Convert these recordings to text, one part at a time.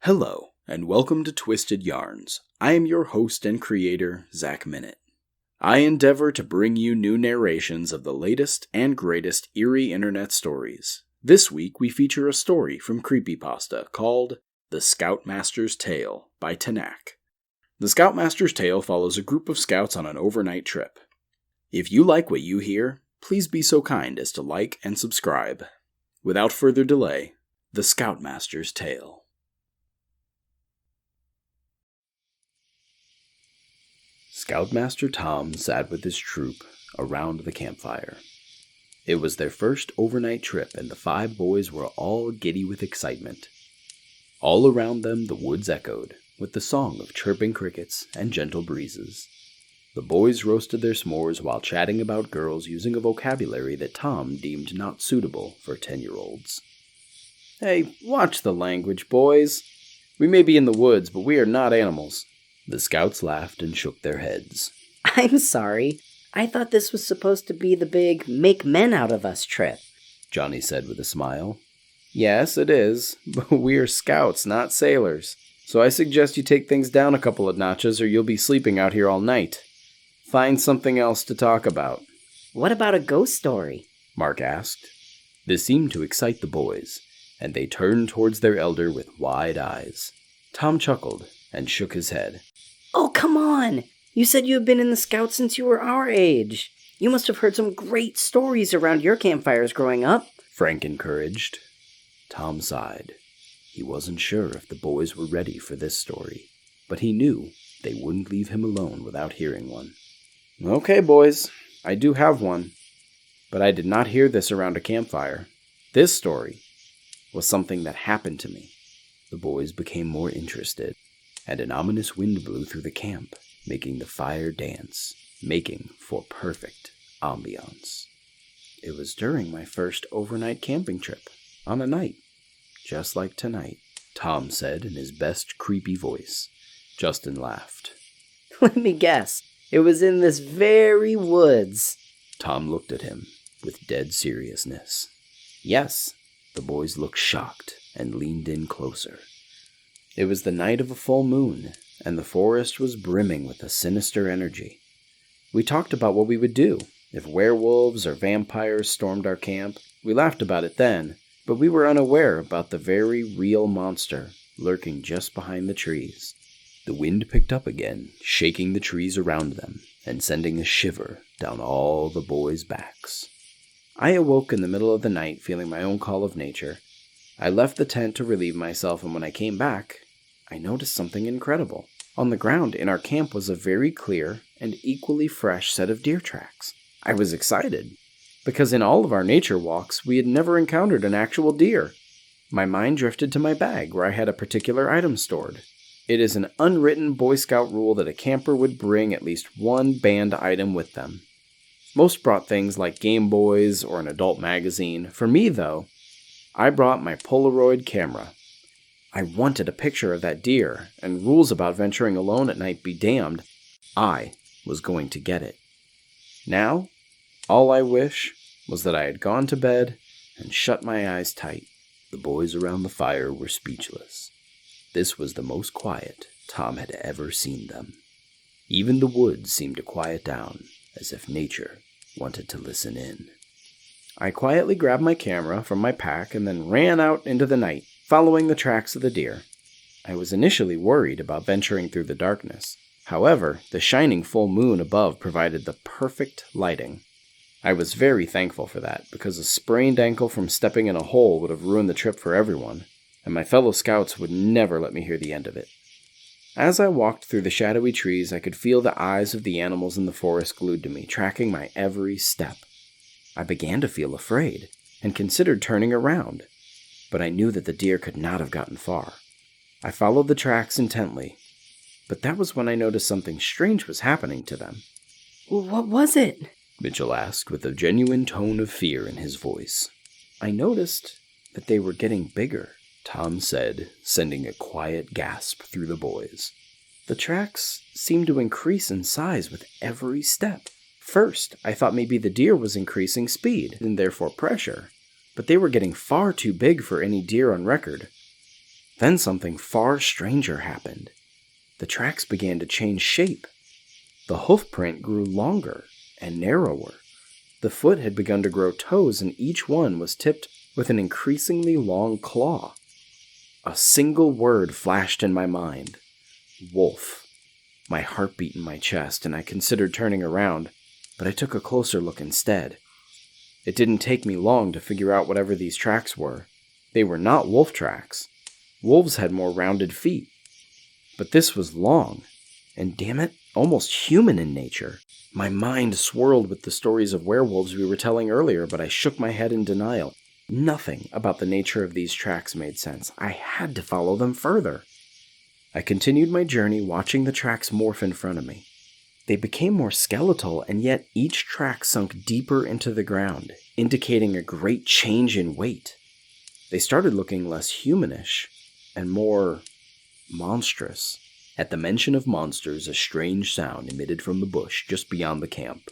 Hello, and welcome to Twisted Yarns. I am your host and creator, Zach Minute. I endeavor to bring you new narrations of the latest and greatest eerie internet stories. This week we feature a story from Creepypasta called The Scoutmaster's Tale by Tanak. The Scoutmaster's Tale follows a group of scouts on an overnight trip. If you like what you hear, please be so kind as to like and subscribe. Without further delay, The Scoutmaster's Tale. Scoutmaster Tom sat with his troop around the campfire. It was their first overnight trip, and the 5 boys were all giddy with excitement. All around them the woods echoed, with the song of chirping crickets and gentle breezes. The boys roasted their s'mores while chatting about girls using a vocabulary that Tom deemed not suitable for 10-year-olds. "Hey, watch the language, boys. We may be in the woods, but we are not animals." The scouts laughed and shook their heads. "I'm sorry. I thought this was supposed to be the big make men out of us trip," Johnny said with a smile. "Yes, it is, but we are scouts, not sailors. So I suggest you take things down a couple of notches or you'll be sleeping out here all night. Find something else to talk about." "What about a ghost story?" Mark asked. This seemed to excite the boys, and they turned towards their elder with wide eyes. Tom chuckled and shook his head. "Oh, come on! You said you had been in the Scouts since you were our age. You must have heard some great stories around your campfires growing up," Frank encouraged. Tom sighed. He wasn't sure if the boys were ready for this story, but he knew they wouldn't leave him alone without hearing one. "Okay, boys, I do have one, but I did not hear this around a campfire. This story was something that happened to me." The boys became more interested, and an ominous wind blew through the camp, making the fire dance, making for perfect ambiance. "It was during my first overnight camping trip, on a night, just like tonight," Tom said in his best creepy voice. Justin laughed. "Let me guess. It was in this very woods." Tom looked at him with dead seriousness. "Yes." The boys looked shocked and leaned in closer. "It was the night of a full moon, and the forest was brimming with a sinister energy. We talked about what we would do if werewolves or vampires stormed our camp. We laughed about it then, but we were unaware about the very real monster lurking just behind the trees." The wind picked up again, shaking the trees around them and sending a shiver down all the boys' backs. "I awoke in the middle of the night feeling my own call of nature. I left the tent to relieve myself, and when I came back, I noticed something incredible. On the ground in our camp was a very clear and equally fresh set of deer tracks. I was excited, because in all of our nature walks, we had never encountered an actual deer. My mind drifted to my bag, where I had a particular item stored. It is an unwritten Boy Scout rule that a camper would bring at least one banned item with them. Most brought things like Game Boys or an adult magazine. For me, though, I brought my Polaroid camera. I wanted a picture of that deer, and rules about venturing alone at night be damned, I was going to get it. Now, all I wish was that I had gone to bed and shut my eyes tight." The boys around the fire were speechless. This was the most quiet Tom had ever seen them. Even the woods seemed to quiet down, as if nature wanted to listen in. "I quietly grabbed my camera from my pack and then ran out into the night, following the tracks of the deer. I was initially worried about venturing through the darkness. However, the shining full moon above provided the perfect lighting. I was very thankful for that, because a sprained ankle from stepping in a hole would have ruined the trip for everyone, and my fellow scouts would never let me hear the end of it. As I walked through the shadowy trees, I could feel the eyes of the animals in the forest glued to me, tracking my every step. I began to feel afraid, and considered turning around, but I knew that the deer could not have gotten far. I followed the tracks intently, but that was when I noticed something strange was happening to them." "What was it?" Mitchell asked with a genuine tone of fear in his voice. "I noticed that they were getting bigger," Tom said, sending a quiet gasp through the boys. "The tracks seemed to increase in size with every step. First, I thought maybe the deer was increasing speed, and therefore pressure, but they were getting far too big for any deer on record. Then something far stranger happened. The tracks began to change shape. The hoof print grew longer and narrower. The foot had begun to grow toes, and each one was tipped with an increasingly long claw. A single word flashed in my mind: wolf. My heart beat in my chest, and I considered turning around, but I took a closer look instead. It didn't take me long to figure out whatever these tracks were. They were not wolf tracks. Wolves had more rounded feet. But this was long, and damn it, almost human in nature. My mind swirled with the stories of werewolves we were telling earlier, but I shook my head in denial. Nothing about the nature of these tracks made sense. I had to follow them further. I continued my journey, watching the tracks morph in front of me. They became more skeletal, and yet each track sunk deeper into the ground, indicating a great change in weight. They started looking less humanish and more monstrous. At the mention of monsters, a strange sound emitted from the bush just beyond the camp.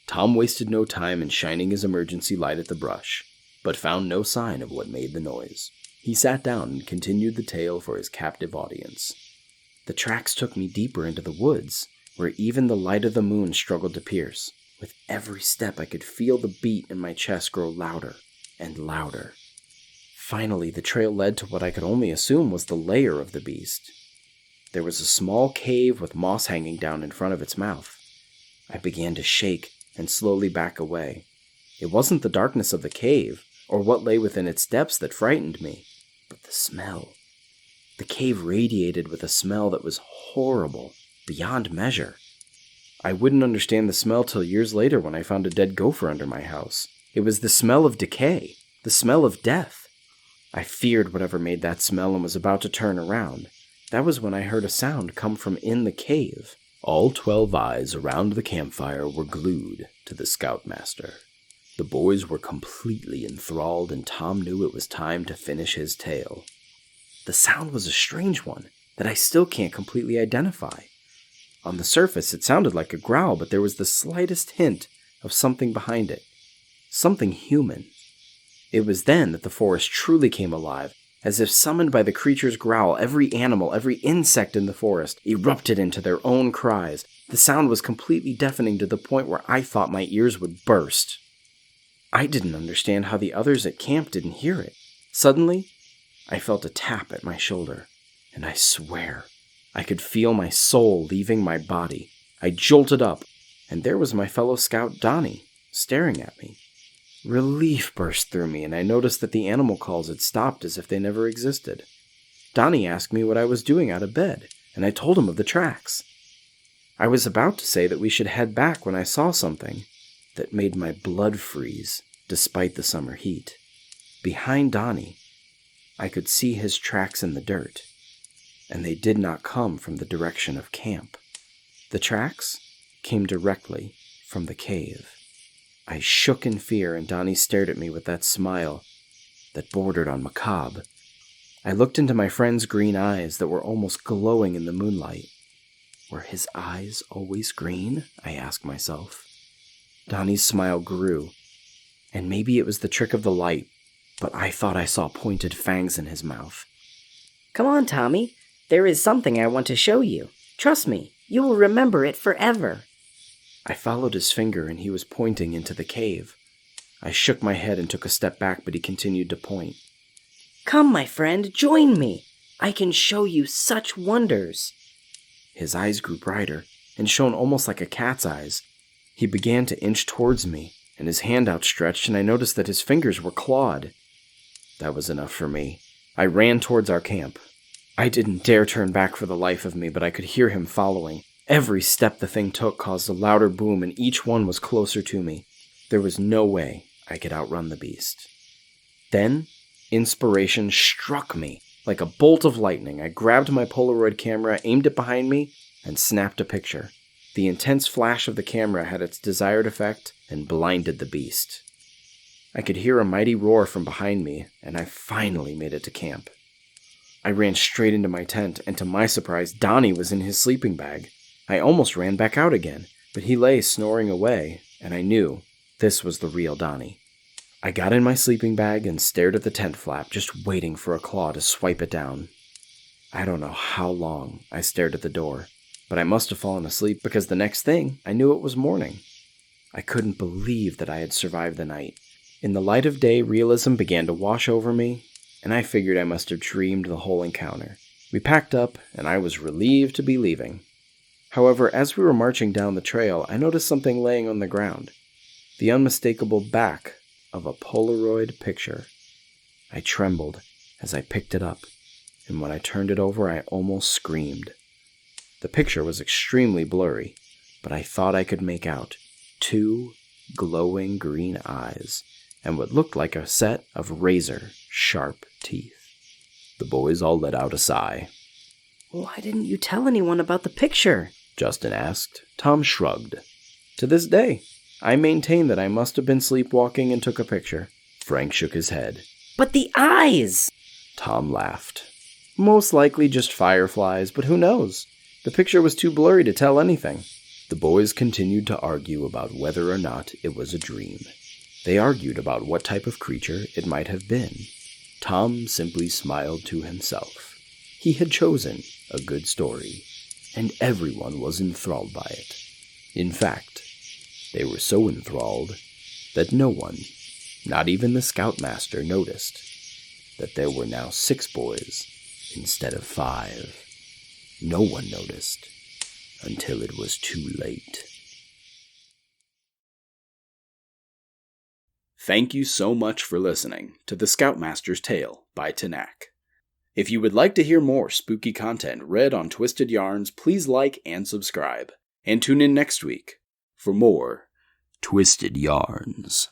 Tom wasted no time in shining his emergency light at the brush, but found no sign of what made the noise. He sat down and continued the tale for his captive audience. The tracks took me deeper into the woods, where even the light of the moon struggled to pierce. With every step, I could feel the beat in my chest grow louder and louder. Finally, the trail led to what I could only assume was the lair of the beast. There was a small cave with moss hanging down in front of its mouth. I began to shake and slowly back away. It wasn't the darkness of the cave, or what lay within its depths that frightened me, but the smell. The cave radiated with a smell that was horrible, beyond measure. I wouldn't understand the smell till years later when I found a dead gopher under my house. It was the smell of decay, the smell of death. I feared whatever made that smell and was about to turn around. That was when I heard a sound come from in the cave. All 12 eyes around the campfire were glued to the Scoutmaster. The boys were completely enthralled, and Tom knew it was time to finish his tale. The sound was a strange one that I still can't completely identify. On the surface, it sounded like a growl, but there was the slightest hint of something behind it. Something human. It was then that the forest truly came alive. As if summoned by the creature's growl, every animal, every insect in the forest erupted into their own cries. The sound was completely deafening to the point where I thought my ears would burst. I didn't understand how the others at camp didn't hear it. Suddenly, I felt a tap at my shoulder, and I swear, I could feel my soul leaving my body. I jolted up, and there was my fellow scout Donnie, staring at me. Relief burst through me, and I noticed that the animal calls had stopped as if they never existed. Donnie asked me what I was doing out of bed, and I told him of the tracks. I was about to say that we should head back when I saw something that made my blood freeze, despite the summer heat. Behind Donnie, I could see his tracks in the dirt, and they did not come from the direction of camp. The tracks came directly from the cave. I shook in fear, and Donnie stared at me with that smile that bordered on macabre. I looked into my friend's green eyes that were almost glowing in the moonlight. Were his eyes always green? I asked myself. Donnie's smile grew, and maybe it was the trick of the light, but I thought I saw pointed fangs in his mouth. Come on, Tommy. There is something I want to show you. Trust me, you will remember it forever. I followed his finger, and he was pointing into the cave. I shook my head and took a step back, but he continued to point. Come, my friend, join me. I can show you such wonders. His eyes grew brighter and shone almost like a cat's eyes. He began to inch towards me, and his hand outstretched, and I noticed that his fingers were clawed. That was enough for me. I ran towards our camp. I didn't dare turn back for the life of me, but I could hear him following. Every step the thing took caused a louder boom, and each one was closer to me. There was no way I could outrun the beast. Then, inspiration struck me. Like a bolt of lightning, I grabbed my Polaroid camera, aimed it behind me, and snapped a picture. The intense flash of the camera had its desired effect and blinded the beast. I could hear a mighty roar from behind me, and I finally made it to camp. I ran straight into my tent, and to my surprise, Donnie was in his sleeping bag. I almost ran back out again, but he lay snoring away, and I knew this was the real Donnie. I got in my sleeping bag and stared at the tent flap, just waiting for a claw to swipe it down. I don't know how long I stared at the door, but I must have fallen asleep because the next thing I knew it was morning. I couldn't believe that I had survived the night. In the light of day, realism began to wash over me, and I figured I must have dreamed the whole encounter. We packed up, and I was relieved to be leaving. However, as we were marching down the trail, I noticed something laying on the ground. The unmistakable back of a Polaroid picture. I trembled as I picked it up, and when I turned it over, I almost screamed. The picture was extremely blurry, but I thought I could make out 2 glowing green eyes and what looked like a set of razor-sharp teeth. The boys all let out a sigh. Why didn't you tell anyone about the picture? Justin asked. Tom shrugged. To this day, I maintain that I must have been sleepwalking and took a picture. Frank shook his head. But the eyes! Tom laughed. Most likely just fireflies, but who knows? The picture was too blurry to tell anything. The boys continued to argue about whether or not it was a dream. They argued about what type of creature it might have been. Tom simply smiled to himself. He had chosen a good story, and everyone was enthralled by it. In fact, they were so enthralled that no one, not even the Scoutmaster, noticed that there were now 6 boys instead of 5. No one noticed until it was too late. Thank you so much for listening to The Scoutmaster's Tale by Tanak. If you would like to hear more spooky content read on Twisted Yarns, please like and subscribe. And tune in next week for more Twisted Yarns.